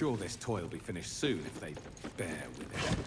sure this toy will be finished soon if they bear with it.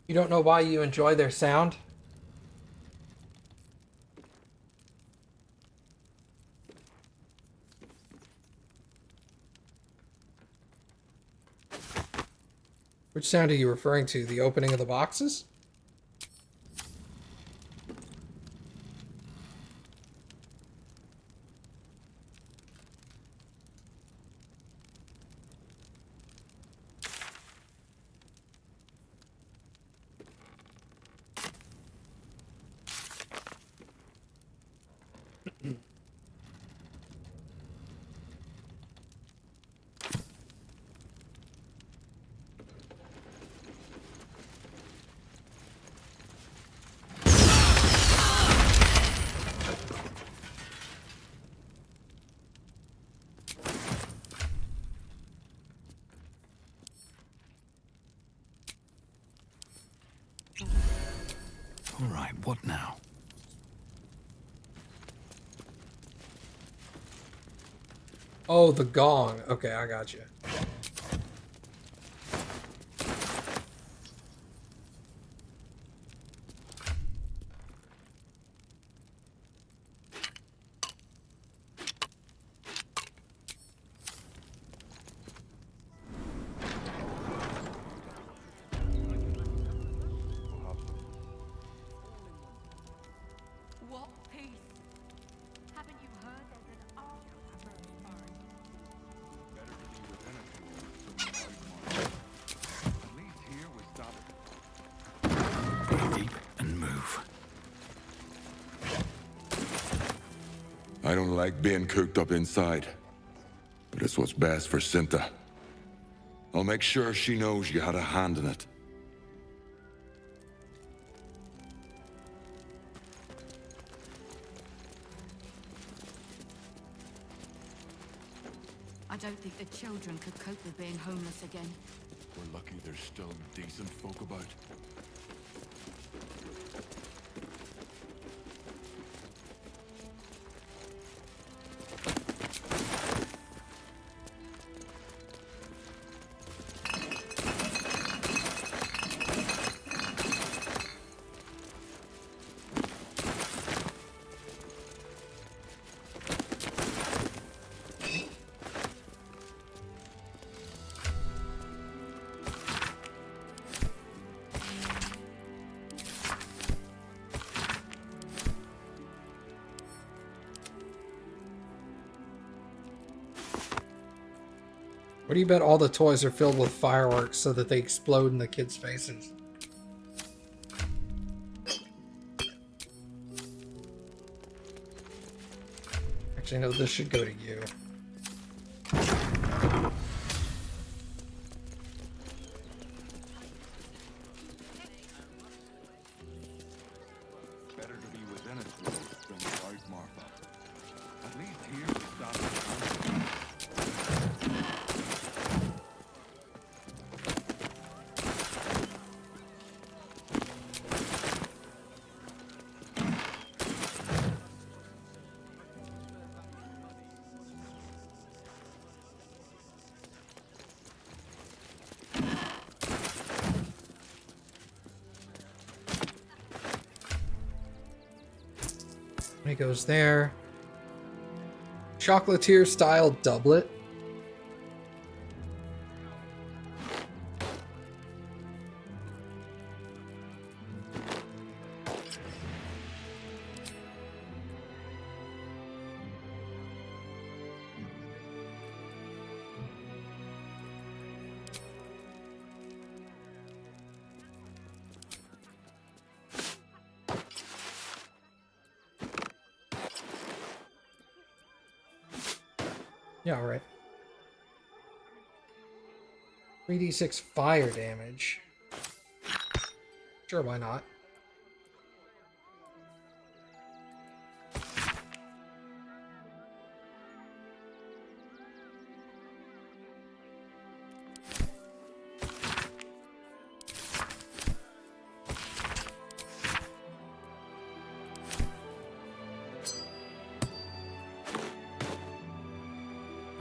You don't know why you enjoy their sound? Which sound are you referring to? The opening of the boxes? All right, what now? Oh, the gong. Okay, I got you. What peace? Haven't you heard there's an ark Better to be within a tool than without one. At least here we stop it. Breathe deep and move. I don't like being cooped up inside, but it's what's best for Cinta. I'll make sure she knows you had a hand in it. I don't think the children could cope with being homeless again. We're lucky there's still decent folk about. What do you bet all the toys are filled with fireworks so that they explode in the kids' faces? Actually, no, this should go to you. Better to be within a tool than without, Martha. At least here we stop it. He goes there. Chocolatier style doublet. Yeah, right. 3d6 fire damage. Sure, why not?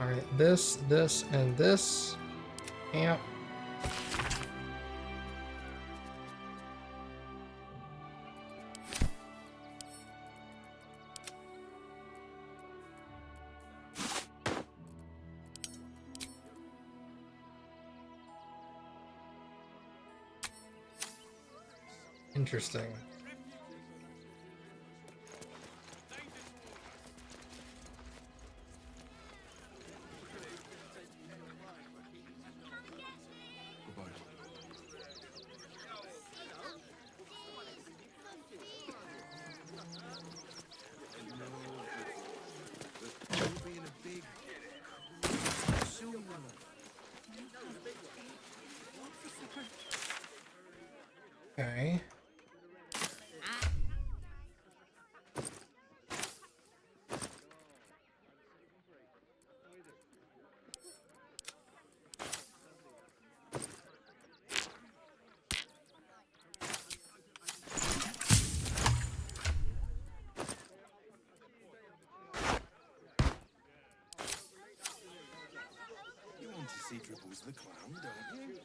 Alright, this, and this. Yeah. Interesting. Okay. You want to see Dribbles the clown, don't you?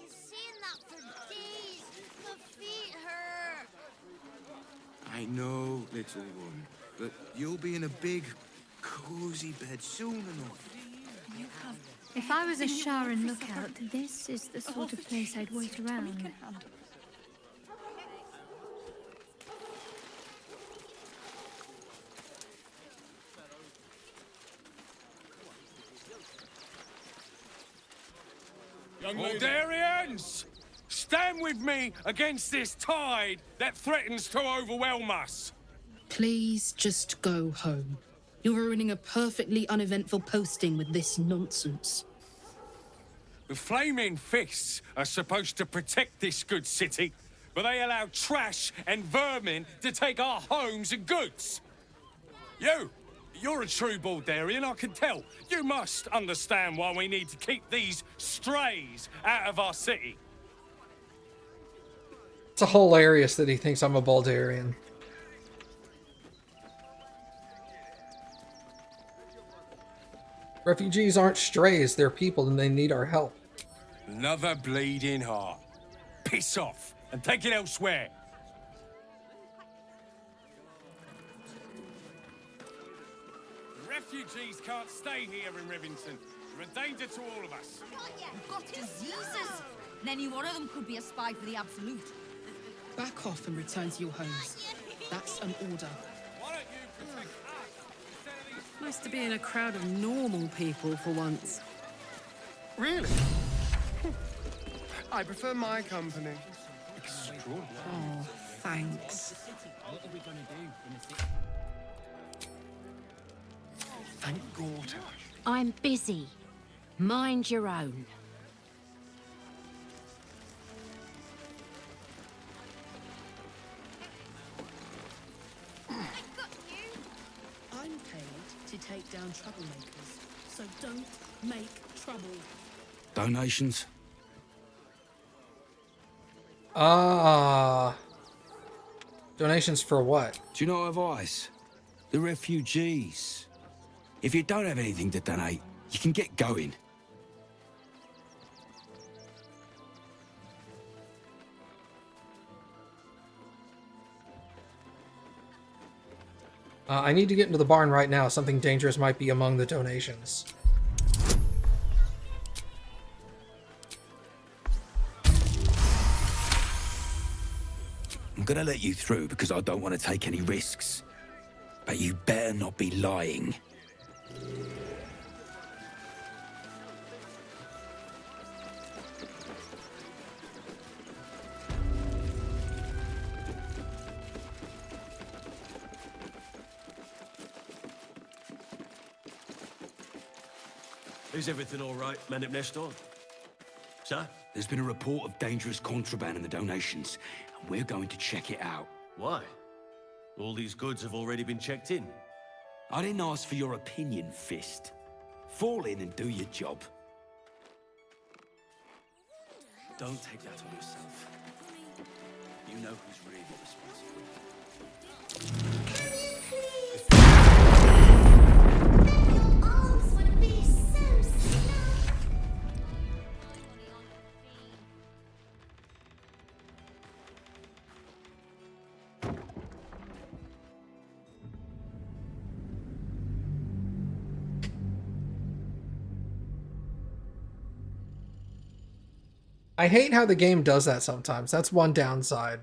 Seen that for days. My feet hurt. I know, little one, but you'll be in a big, cozy bed soon enough. If I was a Sharon lookout, this is the sort of place I'd wait around. Baldurians! Stand with me against this tide that threatens to overwhelm us! Please just go home. You're ruining a perfectly uneventful posting with this nonsense. The Flaming Fists are supposed to protect this good city, but they allow trash and vermin to take our homes and goods. You're a true Baldurian, I can tell. You must understand why we need to keep these strays out of our city. It's hilarious that he thinks I'm a Baldurian. Refugees aren't strays, they're people and they need our help. Another bleeding heart. Piss off and take it elsewhere. Refugees can't stay here in Rivington. They're a danger to all of us. You've got diseases. And any one of them could be a spy for the Absolute. Back off and return to your homes. That's an order. Why don't you protect us instead of these... Nice to be in a crowd of normal people for once. Really? I prefer my company. Oh, thanks. Thank God. I'm busy. Mind your own. I'm paid to take down troublemakers, so don't make trouble. Donations? Donations for what? Do you know of ICE? The refugees. If you don't have anything to donate, you can get going. I need to get into the barn right now. Something dangerous might be among the donations. I'm gonna let you through because I don't want to take any risks. But you better not be lying. Is everything all right, Manip Nestor? Sir? There's been a report of dangerous contraband in the donations, and we're going to check it out. Why? All these goods have already been checked in. I didn't ask for your opinion, Fist. Fall in and do your job. Don't take that on yourself. You know who's really responsible. Arms would be so slow. I hate how the game does that sometimes. That's one downside.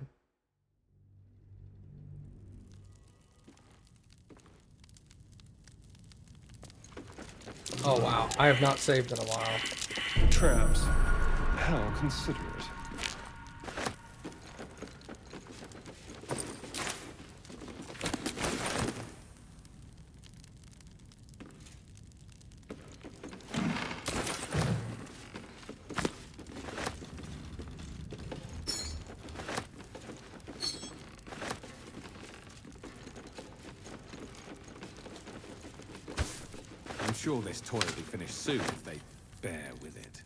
Oh wow, I have not saved in a while. Traps. How considerate. I'm sure this toy will be finished soon if they bear with it.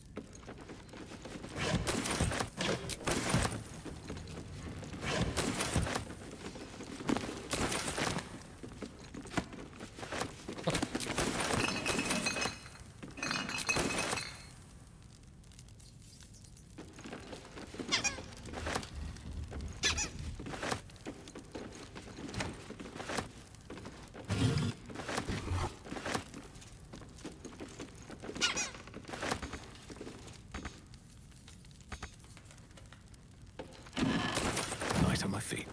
Light on my feet.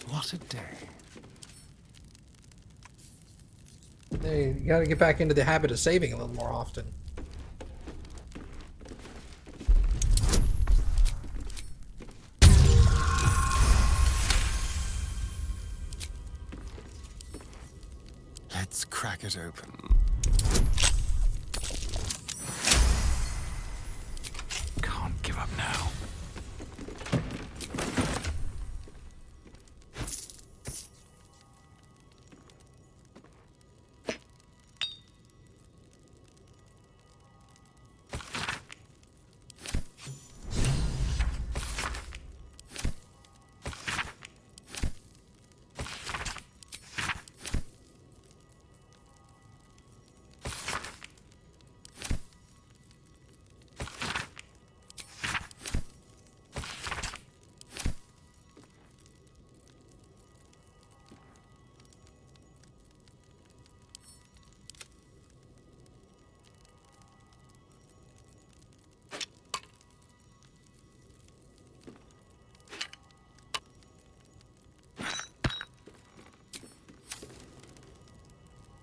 What a day. Hey, you gotta get back into the habit of saving a little more often. Let's crack it open. Can't give up now.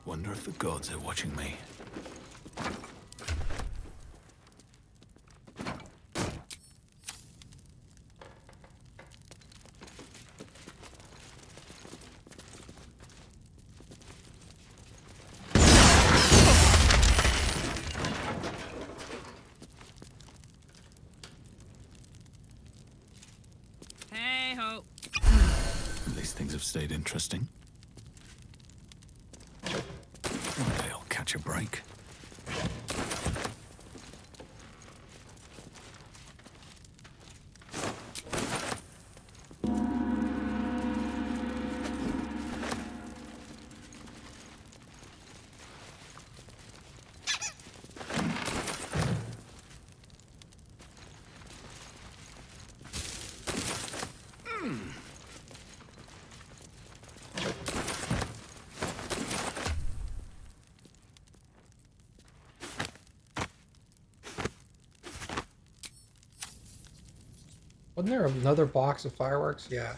Wonder if the gods are watching me. Hey ho. At least things have stayed interesting. One day I'll catch a break. Wasn't there another box of fireworks? Yeah.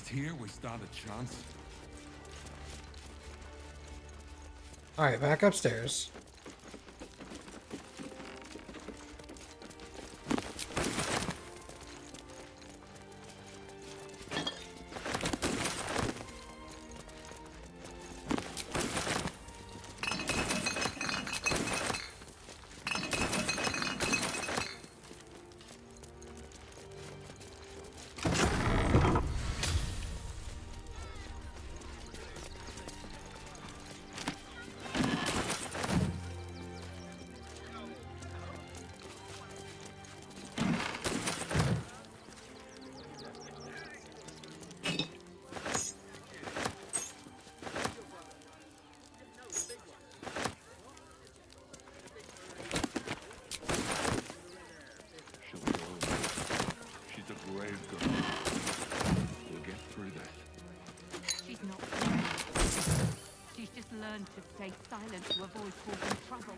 here, we stand a chance. Alright, back upstairs. She's a brave girl. We'll get through that. She's not brave. She's just learned to stay silent to avoid causing trouble.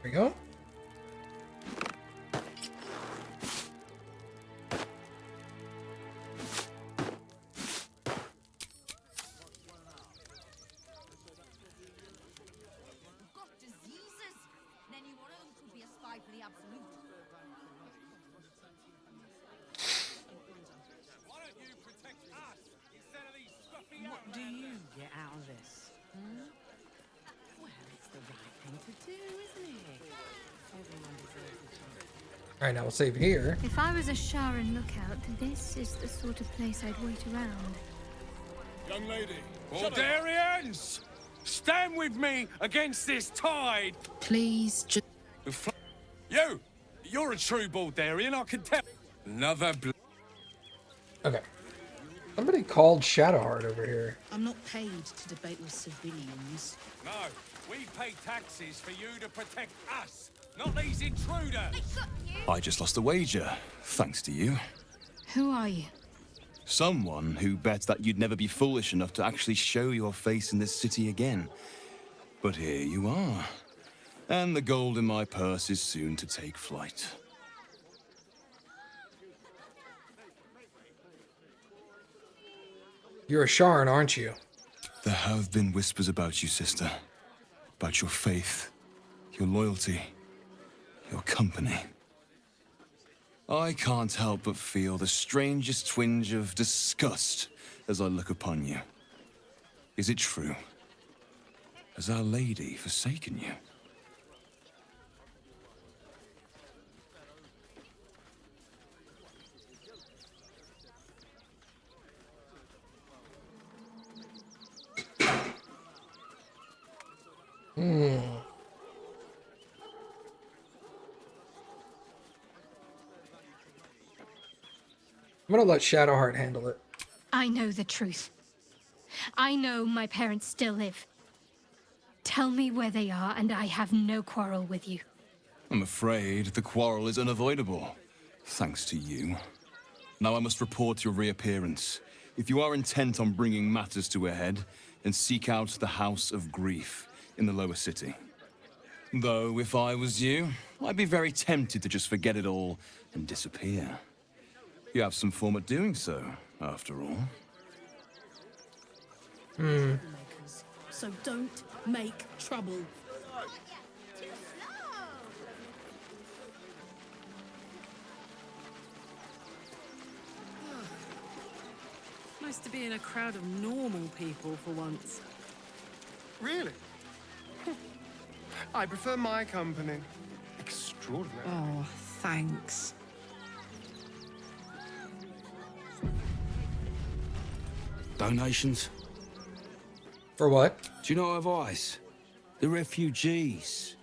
There we go. Got diseases? Then you want to be a spy for the Absolute. Why don't you protect us instead of these scruffy What do you get out of this? Well, it's the right thing to do, isn't it? Everyone deserves a chance. Alright, now we'll save here. If I was a Sharon lookout, this is the sort of place I'd wait around. Young lady. Baldurians! Stand with me against this tide! Please, just... You! You're a true Baldurian, I can tell. Another Okay. Somebody called Shadowheart over here. I'm not paid to debate with civilians. No, we pay taxes for you to protect us, not these intruders! I just lost a wager, thanks to you. Who are you? Someone who bet that you'd never be foolish enough to actually show your face in this city again. But here you are. And the gold in my purse is soon to take flight. You're a Sharon, aren't you? There have been whispers about you, sister. About your faith, your loyalty, your company. I can't help but feel the strangest twinge of disgust as I look upon you. Is it true? Has Our Lady forsaken you? I'm gonna let Shadowheart handle it. I know the truth. I know my parents still live. Tell me where they are, and I have no quarrel with you. I'm afraid the quarrel is unavoidable, thanks to you. Now I must report your reappearance. If you are intent on bringing matters to a head, then seek out the House of Grief in the lower city. Though, if I was you, I'd be very tempted to just forget it all and disappear. You have some form at doing so, after all. So don't make trouble. Nice to be in a crowd of normal people for once. Really? I prefer my company. Extraordinary. Oh, thanks. Donations? For what? Do you know of ice? The refugees.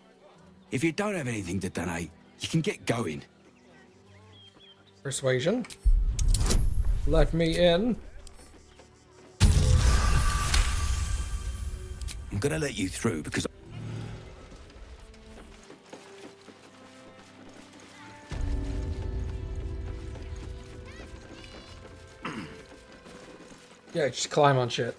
If you don't have anything to donate, you can get going. Persuasion. Let me in. I'm gonna let you through because... Yeah, just climb on shit.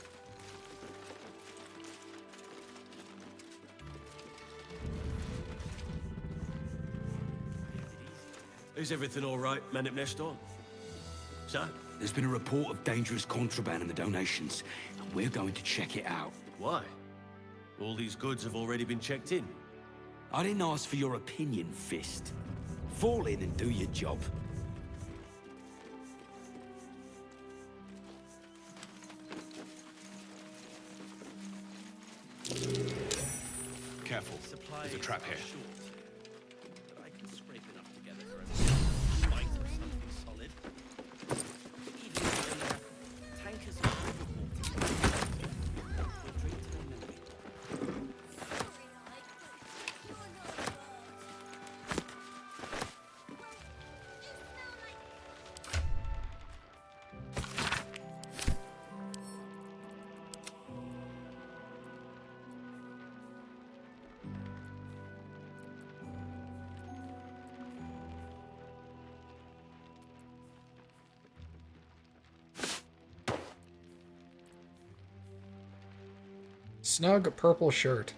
Is everything all right, Manip Nestor? So? There's been a report of dangerous contraband in the donations, and we're going to check it out. Why? All these goods have already been checked in. I didn't ask for your opinion, Fist. Fall in and do your job. Careful. There's a trap here. I can scrape enough together for a bite of something solid. Even tankers of overwater. We'll drink to their memory. Snug purple shirt.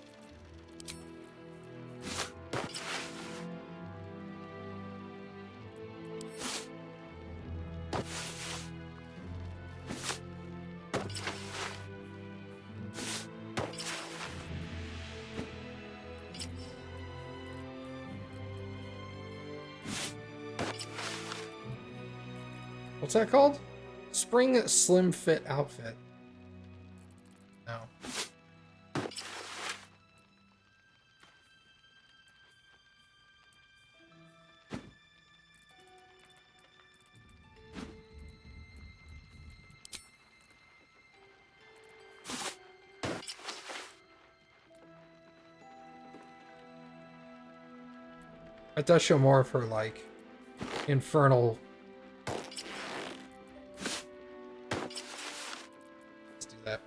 What's that called? Spring slim fit outfit. No. It does show more of her, like, infernal... Let's do that.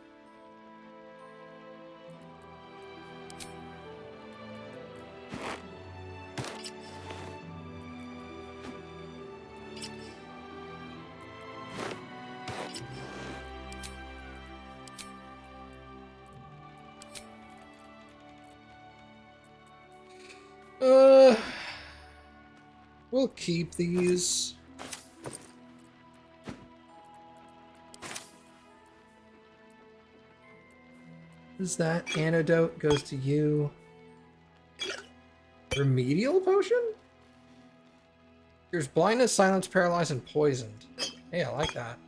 We'll keep these. What is that? Antidote goes to you. Remedial potion? There's blindness, silence, paralyzed, and poisoned. Hey, I like that.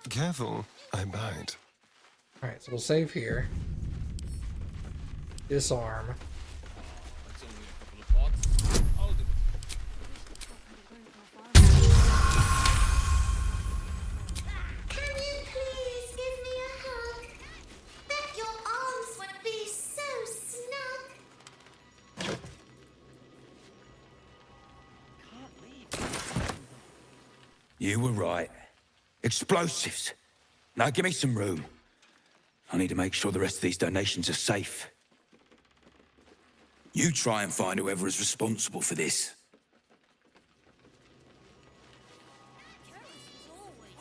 Careful, I bite. Alright, so we'll save here. Disarm. That's only a couple of pots. I'll do it. Can you please give me a hug? Bet your arms would be so snug. You were right. Explosives. Now give me some room. I need to make sure the rest of these donations are safe. You try and find whoever is responsible for this.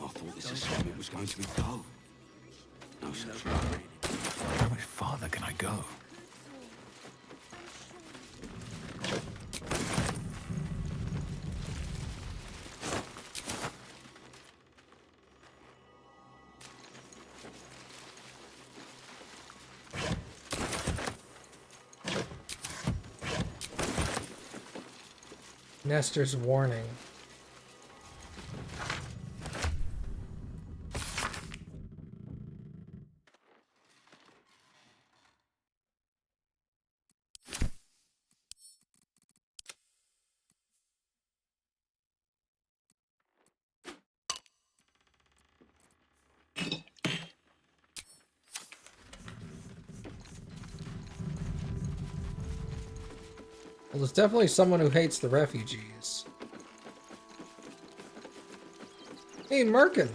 I thought this assignment was going to be dull. No such luck. How much farther can I go? Nestor's warning. Well, there's definitely someone who hates the refugees. Hey, Merkin.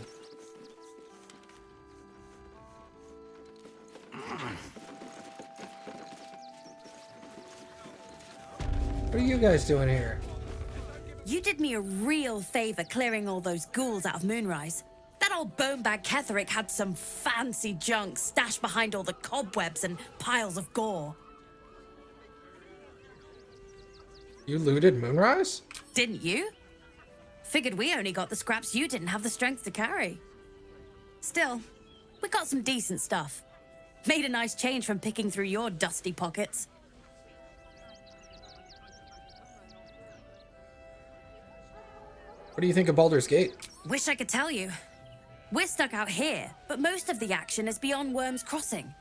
What are you guys doing here? You did me a real favor clearing all those ghouls out of Moonrise. That old bonebag Ketherick had some fancy junk stashed behind all the cobwebs and piles of gore. You looted Moonrise? Didn't you? Figured we only got the scraps you didn't have the strength to carry. Still, we got some decent stuff. Made a nice change from picking through your dusty pockets. What do you think of Baldur's Gate? Wish I could tell you. We're stuck out here, but most of the action is beyond Worm's Crossing.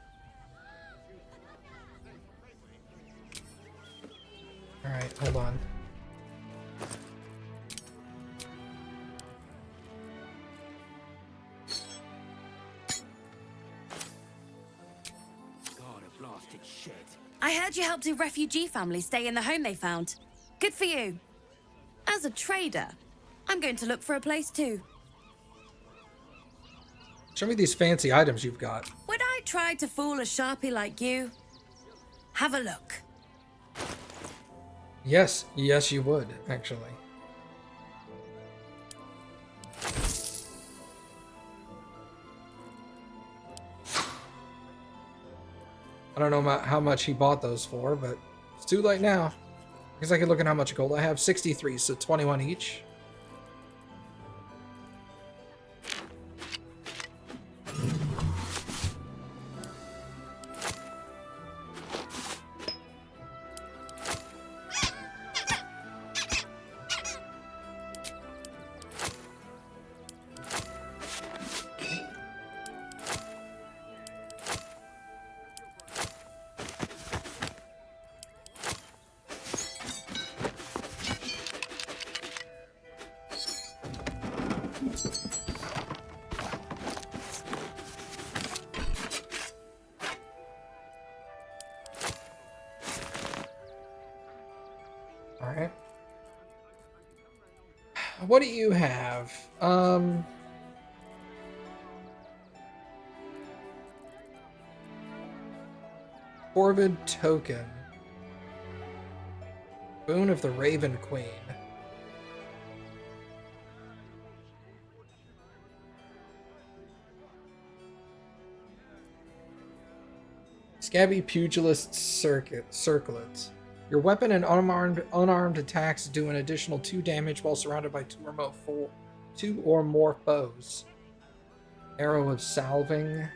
Alright, hold on. God, a blasted shit. I heard you helped a refugee family stay in the home they found. Good for you. As a trader, I'm going to look for a place too. Show me these fancy items you've got. Would I try to fool a Sharpie like you? Have a look. Yes, yes you would, actually. I don't know how much he bought those for, but it's too late now. I guess I could look at how much gold I have. 63, so 21 each. Alright. What do you have? Corvid token. Boon of the Raven Queen. Scabby Pugilist Circlet. Your weapon and unarmed attacks do an additional 2 damage while surrounded by 2 or more foes. Arrow of Salving.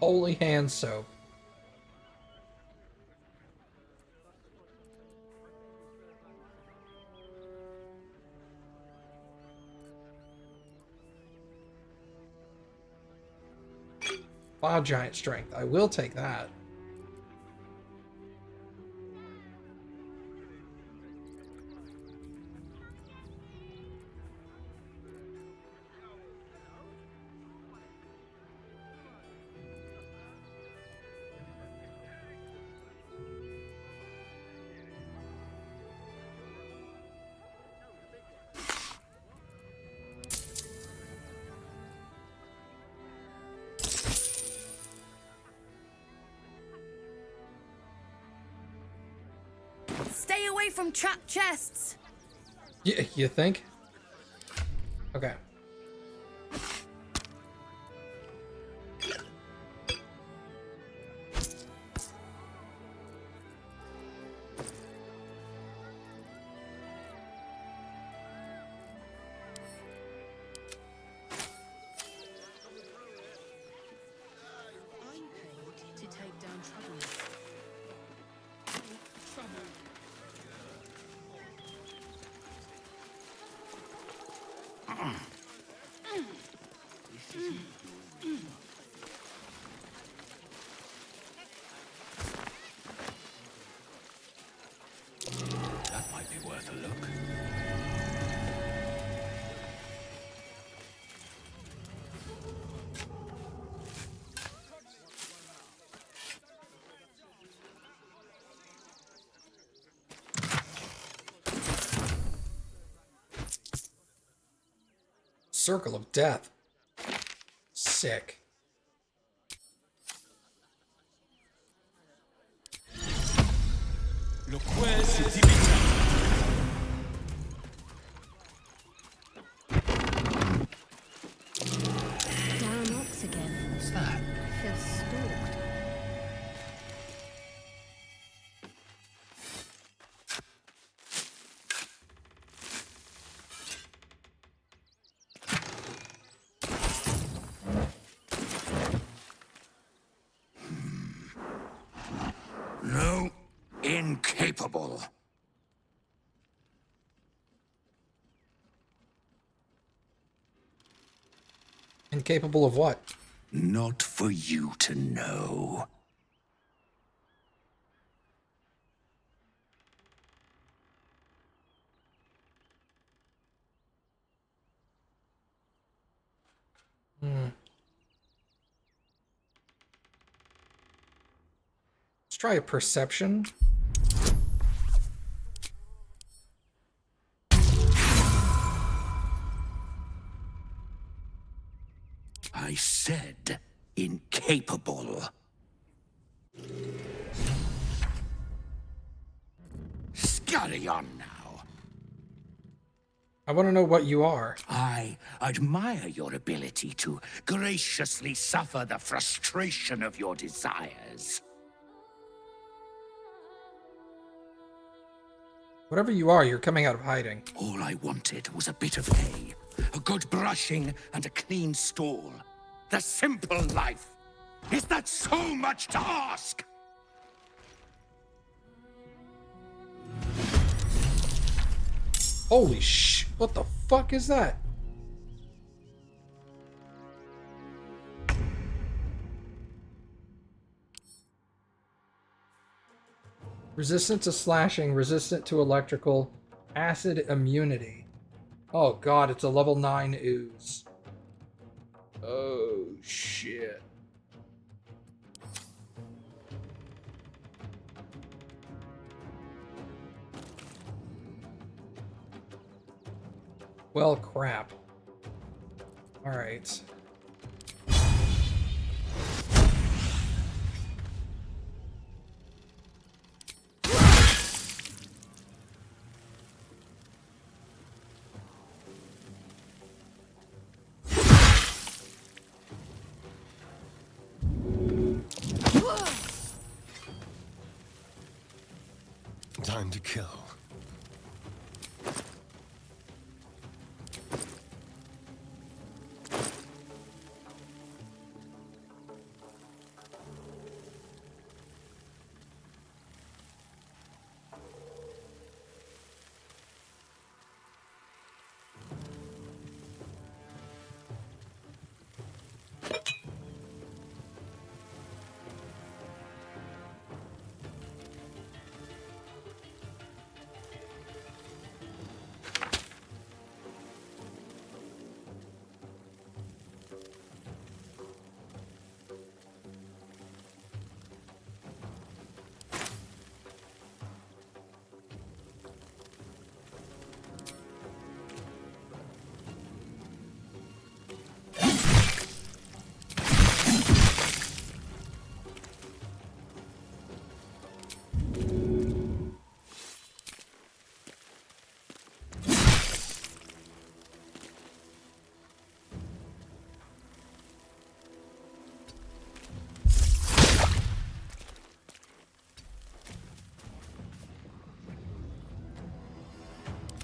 Holy Hand Soap. Wow, giant strength. I will take that. Stay away from trapped chests. You think? Okay. I'm paid to take down troublers. That might be worth a look. Circle of Death. Sick. Down ox again. What's that? I feel stalked. No, incapable. Incapable of what? Not for you to know. Let's try a perception. I said incapable. Scurry on now. I want to know what you are. I admire your ability to graciously suffer the frustration of your desires. Whatever you are, you're coming out of hiding. All I wanted was a bit of hay, a good brushing, and a clean stall. The simple life. Is that so much to ask? Holy sh! What the fuck is that? Resistant to slashing, resistant to electrical, acid immunity. Oh god, it's a level 9 ooze. Oh shit. Well, crap. Alright. Time to kill.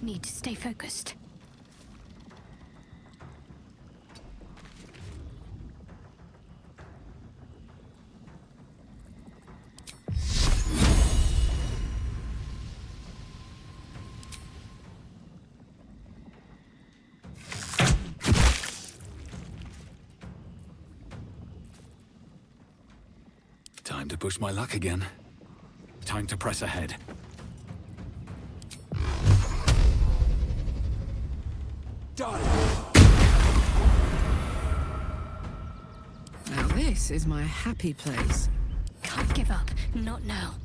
Need to stay focused. Time to push my luck again. Time to press ahead. Now this is my happy place. Can't give up. Not now.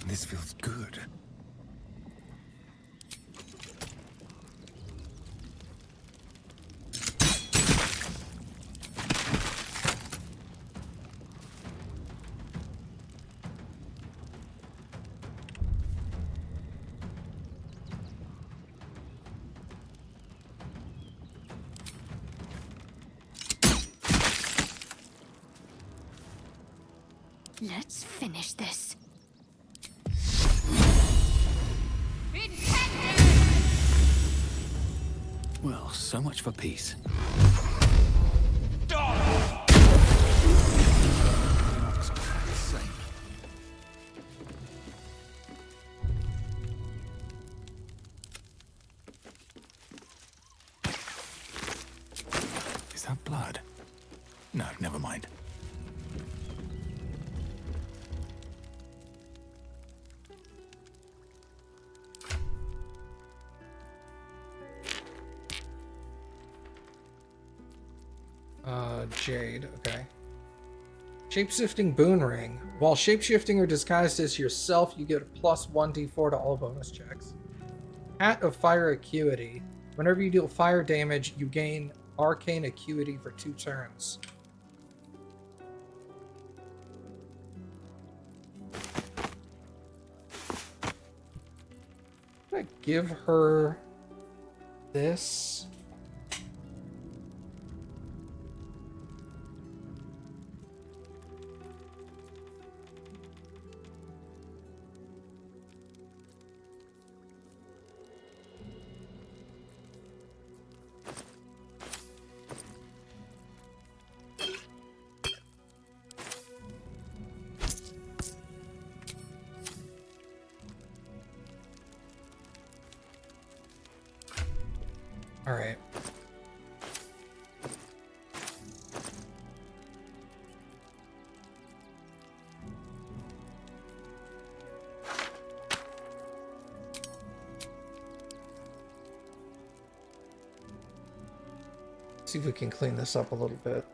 This feels good. Let's finish this. Well, so much for peace. Is that blood? No, never mind. Jade, okay. Shapeshifting Boon Ring. While shapeshifting or disguised as yourself, you get a +1d4 to all bonus checks. Hat of Fire Acuity. Whenever you deal fire damage, you gain Arcane Acuity for 2 turns. I'm gonna give her this. All right. See if we can clean this up a little bit.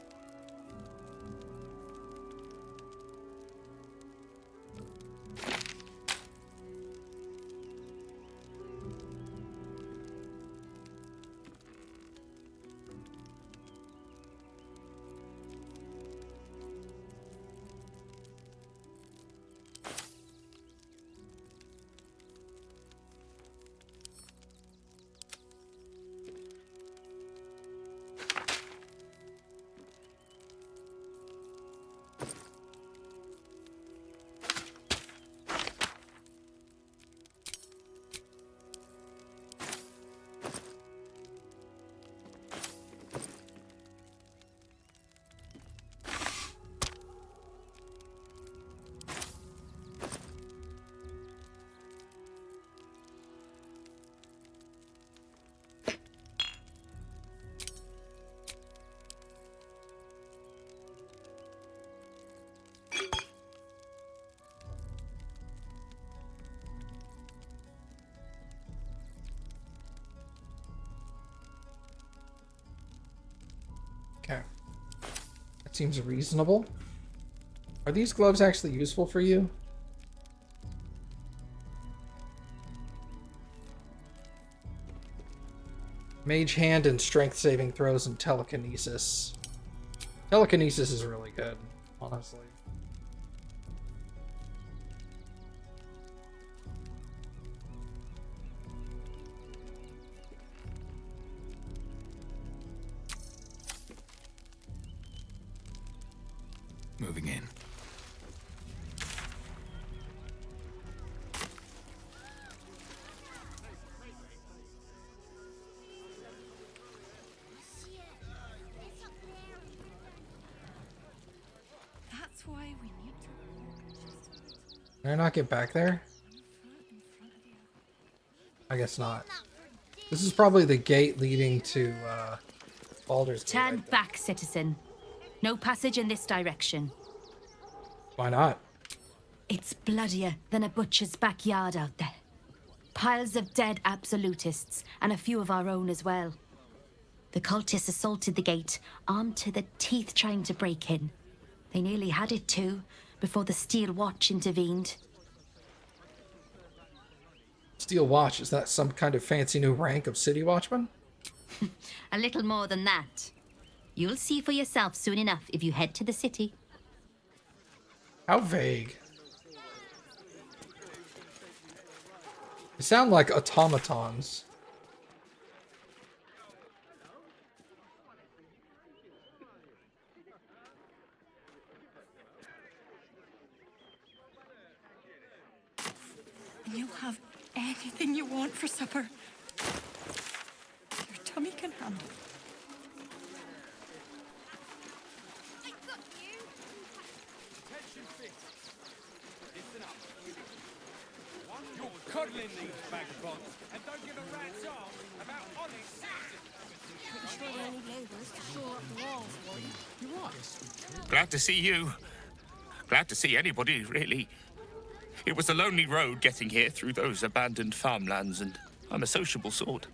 Okay. That seems reasonable. Are these gloves actually useful for you? Mage Hand and Strength Saving Throws and Telekinesis. Telekinesis is really good, honestly. Moving in. That's why we need to. Can I not get back there? I guess not. This is probably the gate leading to Baldur's Gate. Turn back, citizen. No passage in this direction. Why not? It's bloodier than a butcher's backyard out there. Piles of dead absolutists, and a few of our own as well. The cultists assaulted the gate, armed to the teeth trying to break in. They nearly had it too, before the Steel Watch intervened. Steel Watch, is that some kind of fancy new rank of City Watchman? A little more than that. You'll see for yourself soon enough if you head to the city. How vague. They sound like automatons. You'll have anything you want for supper. Your tummy can handle. You're cuddling these vagabonds and don't give a rat's arse about honest citizens. Glad to see you. Glad to see anybody, really. It was a lonely road getting here through those abandoned farmlands, and I'm a sociable sort.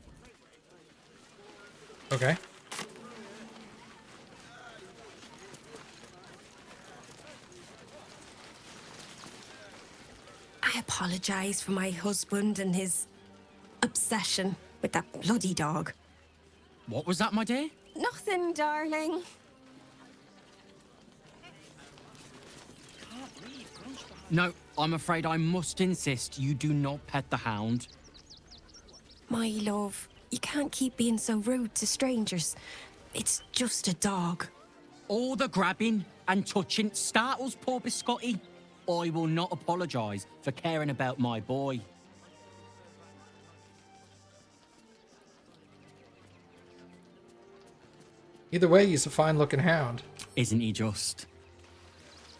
Okay. I apologize for my husband and his obsession with that bloody dog. What was that, my dear? Nothing, darling. No, I'm afraid I must insist you do not pet the hound. My love, you can't keep being so rude to strangers. It's just a dog. All the grabbing and touching startles poor Biscotti. I will not apologise for caring about my boy. Either way, he's a fine-looking hound. Isn't he just?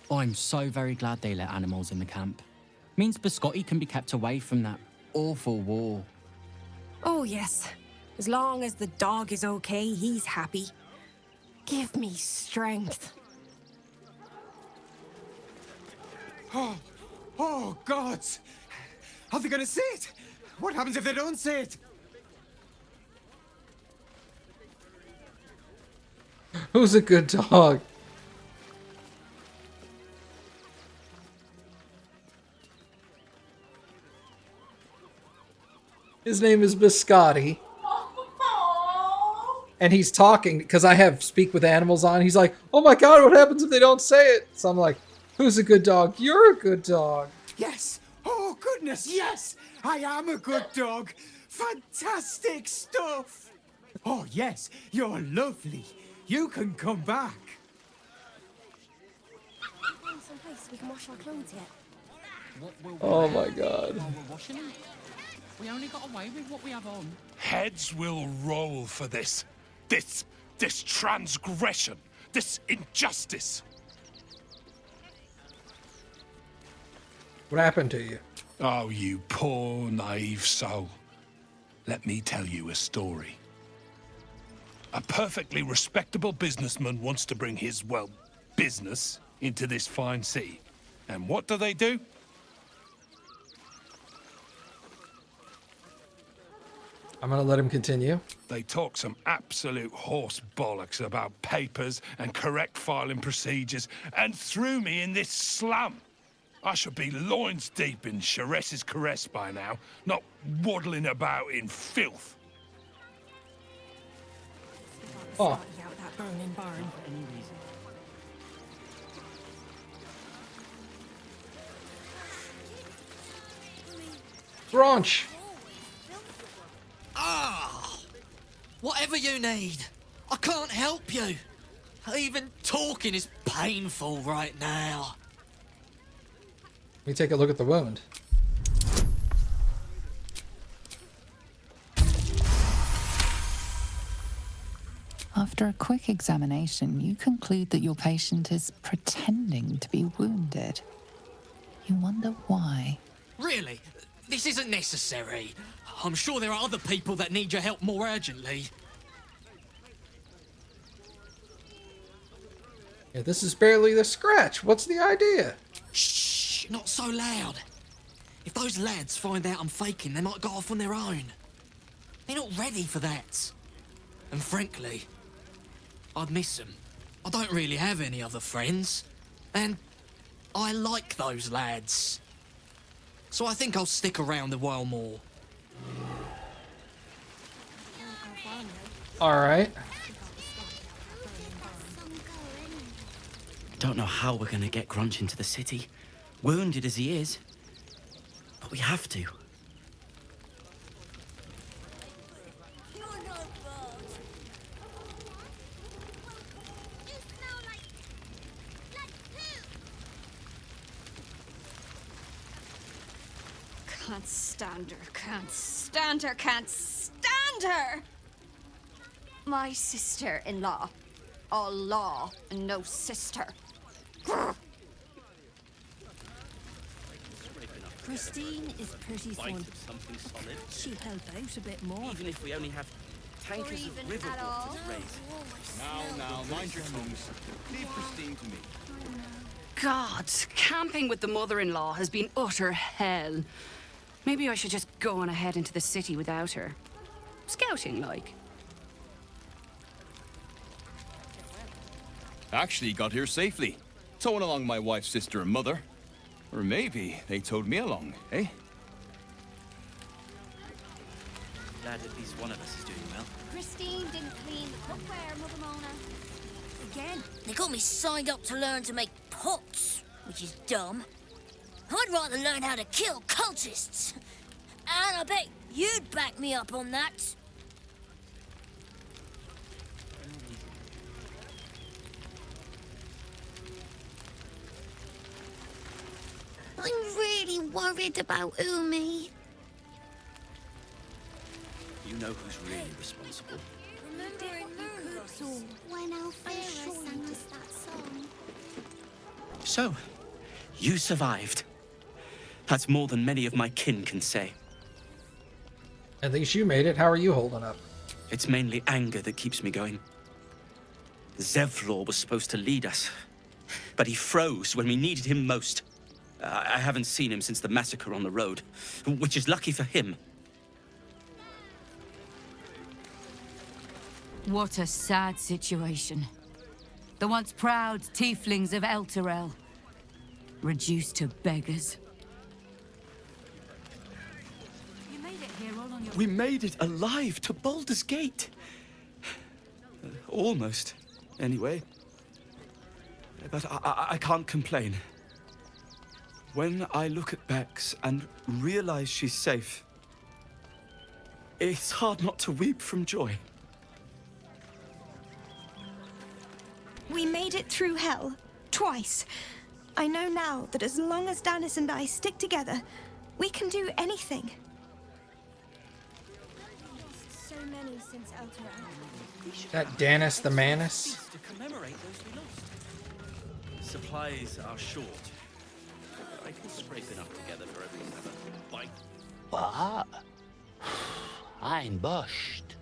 I'm so very glad they let animals in the camp. Means Biscotti can be kept away from that awful war. Oh, yes. As long as the dog is okay, he's happy. Give me strength. Oh, God! Are they gonna see it? What happens if they don't see it? Who's a good dog? His name is Biscotti. And he's talking, because I have Speak with Animals on. He's like, oh my god, what happens if they don't say it? So I'm like, who's a good dog? You're a good dog. Yes! Oh, goodness, yes! I am a good dog! Fantastic stuff! Oh, yes, you're lovely. You can come back. Find some place we can wash our clothes yet. Oh my god. While we're washing them? We only got away with what we have on. Heads will roll for this. This transgression. This injustice. What happened to you? Oh, you poor, naive soul. Let me tell you a story. A perfectly respectable businessman wants to bring his, well, business into this fine city. And what do? I'm gonna let him continue. They talk some absolute horse bollocks about papers and correct filing procedures and threw me in this slum. I should be loins deep in Chares's caress by now, not waddling about in filth. Oh. Out that burning barn. Brunch. Ah! Whatever you need. I can't help you. Even talking is painful right now. Let me take a look at the wound. After a quick examination, you conclude that your patient is pretending to be wounded. You wonder why. Really? This isn't necessary. I'm sure there are other people that need your help more urgently. Yeah, this is barely the scratch. What's the idea? Shh, not so loud. If those lads find out I'm faking, they might go off on their own. They're not ready for that. And frankly, I'd miss them. I don't really have any other friends. And I like those lads. So I think I'll stick around a while more. Alright. I don't know how we're gonna get Grunch into the city, wounded as he is. But we have to. Can't stand her, can't stand her, can't stand her! My sister-in-law. All law and no sister. Grr. Christine is pretty fun. Something solid. She help out a bit more. Even if we only have tankers of river water to raise. Now, mind your tongues. Leave Christine to me. God, camping with the mother-in-law has been utter hell. Maybe I should just go on ahead into the city without her. Scouting, like. Actually got here safely. Towing along my wife's sister and mother. Or maybe they towed me along, eh? Glad at least one of us is doing well. Christine didn't clean the cookware, Mother Mona. Again, they got me signed up to learn to make pots, which is dumb. I'd rather learn how to kill cultists. And I bet you'd back me up on that. I'm really worried about Umi. You know who's really responsible. Remember in Moonbrook when Alfira sang us that song? So, you survived. That's more than many of my kin can say. At least you made it. How are you holding up? It's mainly anger that keeps me going. Zevlor was supposed to lead us, but he froze when we needed him most. I haven't seen him since the massacre on the road, which is lucky for him. What a sad situation. The once proud tieflings of Elturel, reduced to beggars. You made it here all on your... We made it alive to Baldur's Gate. Almost, anyway. But I can't complain. When I look at Bex and realize she's safe, it's hard not to weep from joy. We made it through hell. Twice. I know now that as long as Danis and I stick together, we can do anything. So many since Elturel. That Danis the Manus? To commemorate those we lost. Supplies are short. I can scrape enough together for everyone to have a bite. What? I'm bushed.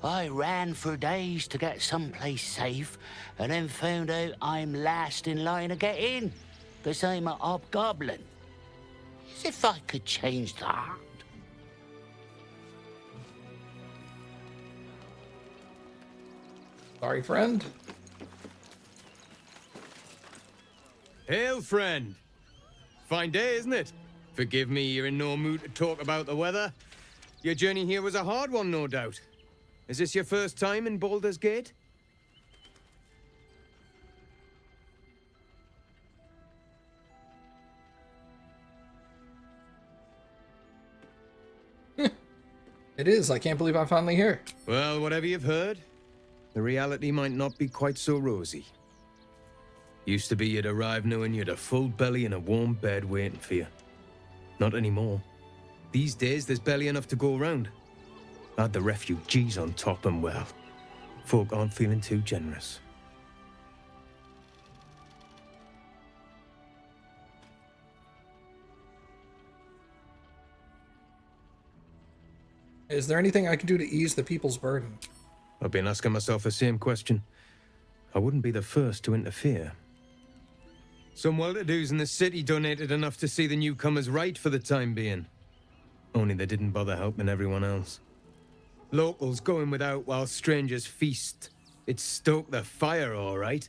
I ran for days to get someplace safe, and then found out I'm last in line to get in, because I'm a hobgoblin. As if I could change that. Sorry, friend. Hail, friend. Fine day, isn't it? Forgive me, you're in no mood to talk about the weather. Your journey here was a hard one, no doubt. Is this your first time in Baldur's Gate? It is. I can't believe I'm finally here. Well, whatever you've heard, the reality might not be quite so rosy. Used to be you'd arrive knowing you'd a full belly and a warm bed waiting for you. Not anymore. These days, there's barely enough to go around. Add the refugees on top and, well, folk aren't feeling too generous. Is there anything I can do to ease the people's burden? I've been asking myself the same question. I wouldn't be the first to interfere. Some well-to-dos in the city donated enough to see the newcomers right for the time being. Only they didn't bother helping everyone else. Locals going without while strangers feast. It stoked the fire, all right.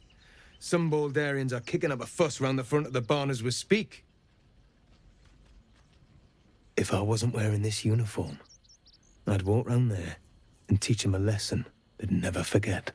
Some Baldurians are kicking up a fuss round the front of the barn as we speak. If I wasn't wearing this uniform, I'd walk round there and teach them a lesson. but never forget.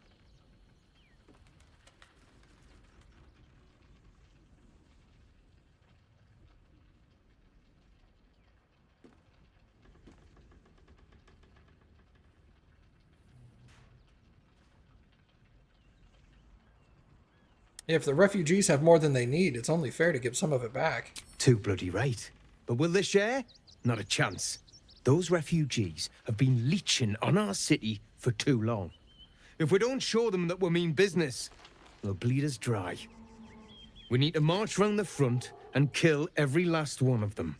If the refugees have more than they need, it's only fair to give some of it back. Too bloody right. But will they share? Not a chance. Those refugees have been leeching on our city for too long. If we don't show them that we mean business, they'll bleed us dry. We need to march round the front and kill every last one of them.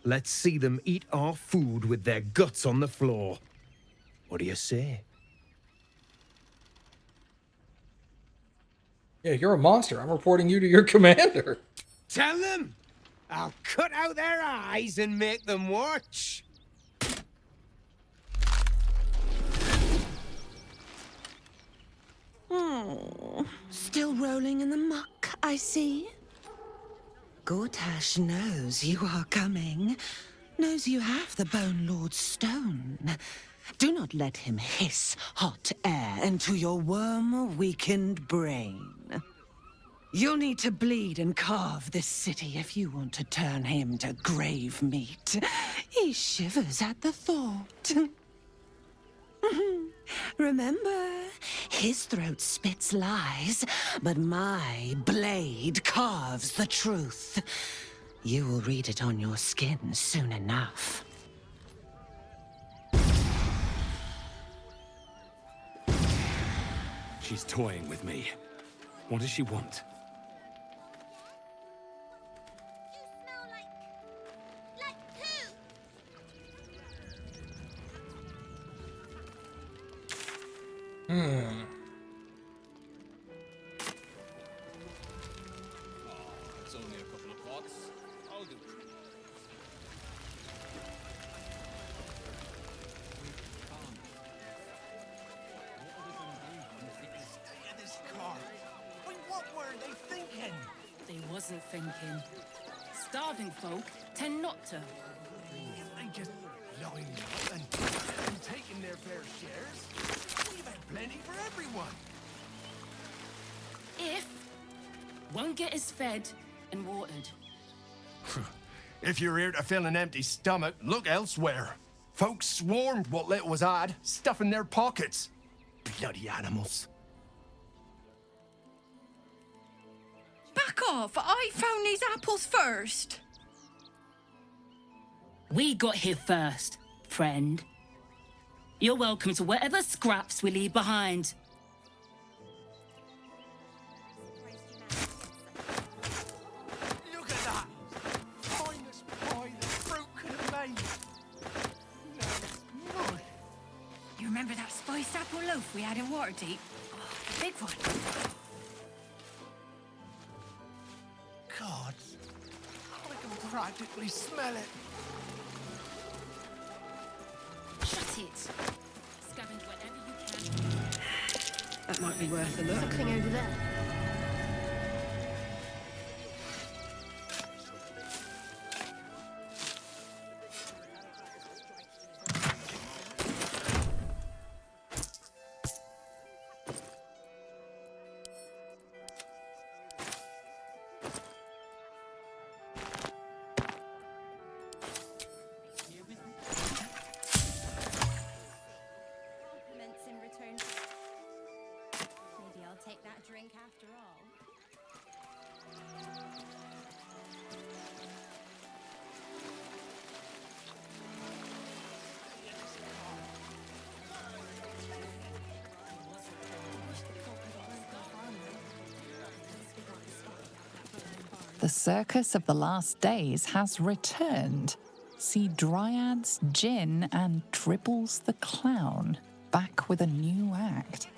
Let's see them eat our food with their guts on the floor. What do you say? Yeah, you're a monster. I'm reporting you to your commander. Tell them! I'll cut out their eyes and make them watch! Oh, still rolling in the muck, I see. Gortash knows you are coming. Knows you have the Bone Lord's stone. Do not let him hiss hot air into your worm-weakened brain. You'll need to bleed and carve this city if you want to turn him to grave meat. He shivers at the thought. Remember, his throat spits lies, but my blade carves the truth. You will read it on your skin soon enough. She's toying with me. What does she want? It's only a couple of pots. I'll do it. This car. Wait, what were they thinking? They wasn't thinking. Starving folk tend not to. They just lying and taking their fair shares. We've had plenty for everyone. If won't get us fed and watered. If you're here to fill an empty stomach, look elsewhere. Folks swarmed what little was odd, stuffing their pockets. Bloody animals. Back off! I found these apples first. We got here first, friend. You're welcome to whatever scraps we leave behind. Look at that! Finest pie the fruit could have made. No, no. You remember that spiced apple loaf we had in Waterdeep? Oh, the big one. God, I can practically smell it. Shut it. Scavenge whatever you can. That might be worth a look. Something over there. Compliments in return. Maybe I'll take that drink after all. The circus of the last days has returned. See Dryads, Jin, and Dribbles the Clown back with a new act.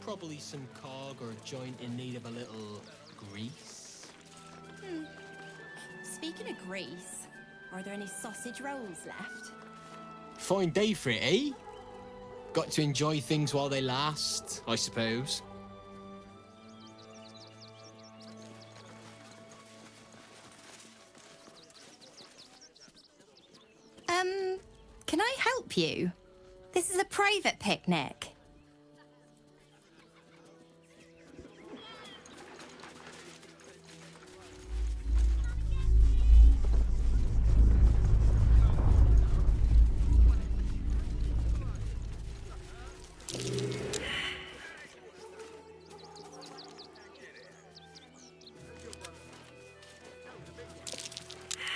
Probably some cog or joint in need of a little grease. Speaking of grease, are there any sausage rolls left? Fine day for it, eh? Got to enjoy things while they last, I suppose. Can I help you? This is a private picnic.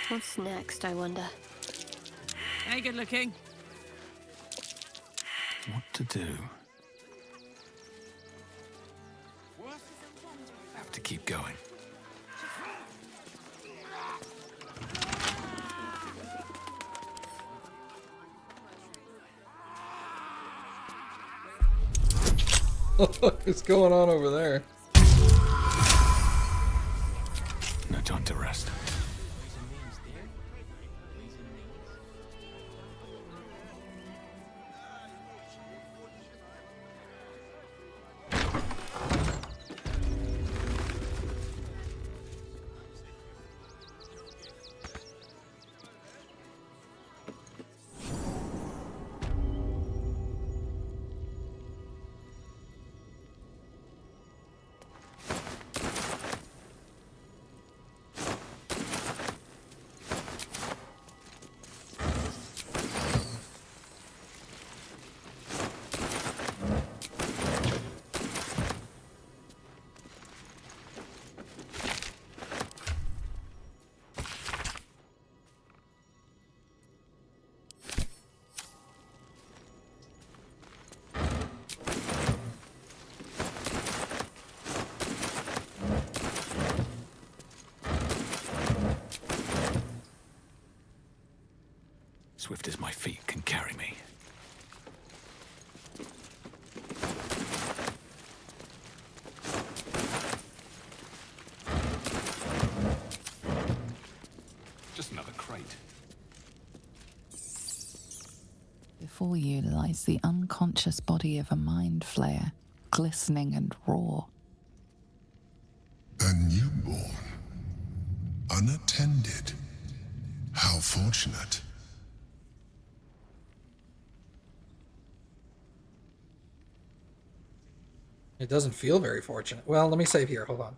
What's next, I wonder? Hey, good looking. What to do? Have to keep going. What is going on over there? No time to rest. Swift as my feet can carry me. Just another crate. Before you lies the unconscious body of a mind flayer, glistening and raw. A newborn. Unattended. How fortunate. It doesn't feel very fortunate. Well, let me save here. Hold on.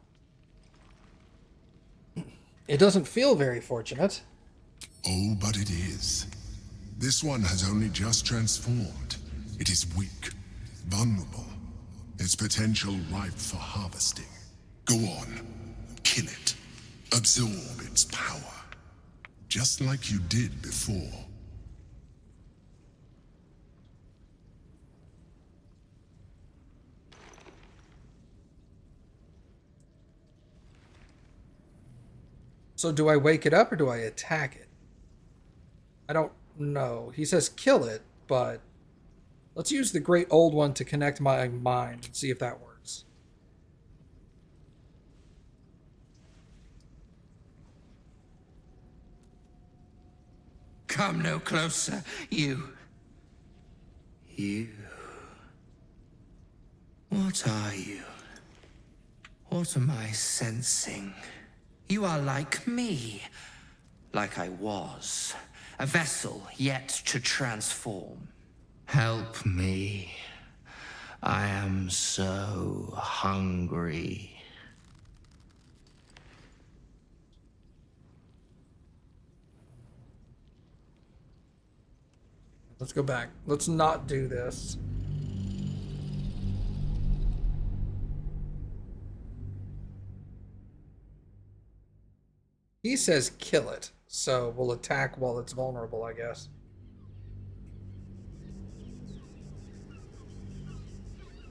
It doesn't feel very fortunate. Oh, but it is. This one has only just transformed. It is weak, vulnerable. Its potential ripe for harvesting. Go on. Kill it. Absorb its power. Just like you did before. So do I wake it up or do I attack it? I don't know. He says kill it, but let's use the great old one to connect my mind and see if that works. Come no closer, you. You. What are you? What am I sensing? You are like me. Like I was. A vessel yet to transform. Help me. I am so hungry. Let's go back. Let's not do this. He says kill it, so we'll attack while it's vulnerable, I guess.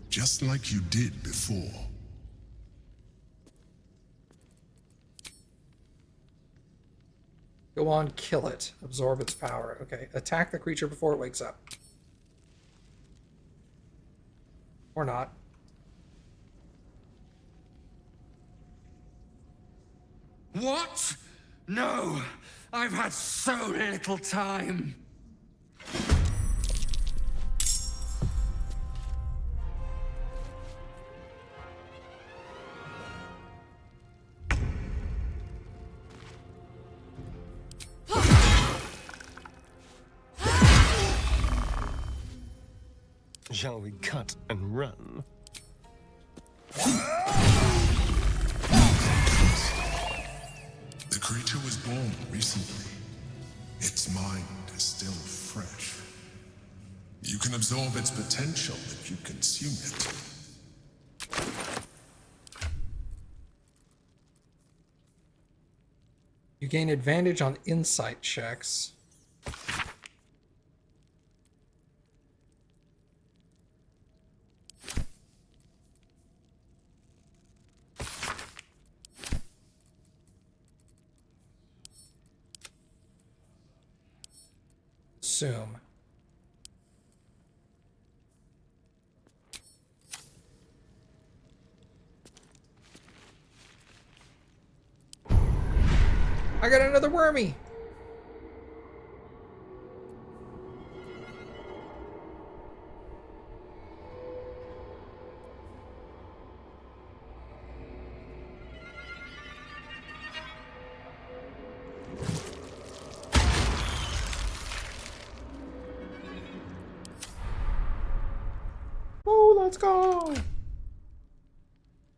Just like you did before. Go on, kill it. Absorb its power. Okay, attack the creature before it wakes up. Or not. What? No! I've had so little time. Shall we cut and run? The creature was born recently. Its mind is still fresh. You can absorb its potential if you consume it. You gain advantage on insight checks. Assume. I got another wormy. Oh, let's go.